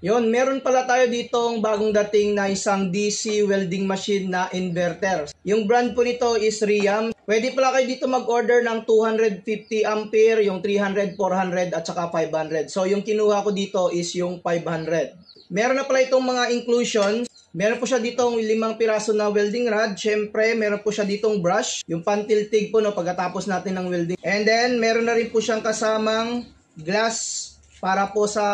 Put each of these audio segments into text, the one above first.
Yun, meron pala tayo ditong bagong dating na isang DC welding machine na inverter. Yung brand po nito is Riam. Pwede pala kayo dito mag-order ng 250 ampere, yung 300, 400 at saka 500. So yung kinuha ko dito is yung 500. Meron na pala itong mga inclusions. Meron po siya ditong 5 piraso na welding rod. Syempre, meron po siya ditong brush, yung pantiltig po no, pagkatapos natin ng welding. And then, meron na rin po siyang kasamang glass para po sa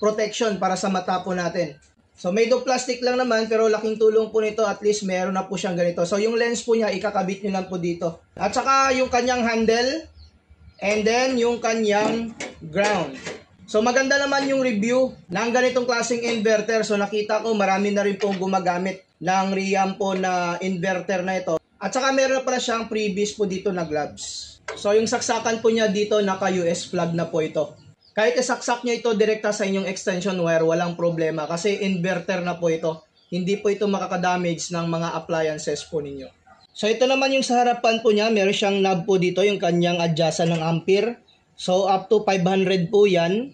protection para sa mata po natin. So made of plastic lang naman pero laking tulong po nito, at least meron na po siyang ganito. So yung lens po niya ikakabit nyo lang po dito. At saka yung kanyang handle and then yung kanyang ground. So maganda naman yung review ng ganitong klaseng inverter. So nakita ko marami na rin pong gumagamit ng Riam po na inverter na ito. At saka meron na pala siyang previous po dito na gloves. So yung saksakan po niya dito naka US plug na po ito. Kahit isaksak nyo ito direkta sa inyong extension wire, walang problema kasi inverter na po ito. Hindi po ito makakadamage ng mga appliances po ninyo. So ito naman yung sa harapan po niya, meron siyang knob po dito, yung kanyang adjustan ng ampere. So up to 500 po yan.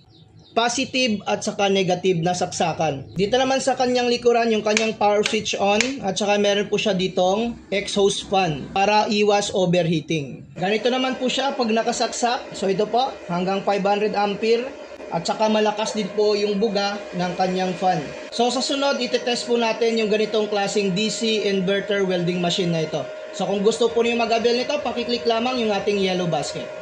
Positive at saka negative na saksakan. Dito naman sa kanyang likuran, yung kanyang power switch on at saka meron po siya ditong exhaust fan para iwas overheating. Ganito naman po siya pag nakasaksak. So ito po, hanggang 500 ampere at saka malakas din po yung buga ng kanyang fan. So sa sunod, itetest po natin yung ganitong klaseng DC inverter welding machine na ito. So kung gusto po niyo mag-avail nito, pakiclick lamang yung ating yellow basket.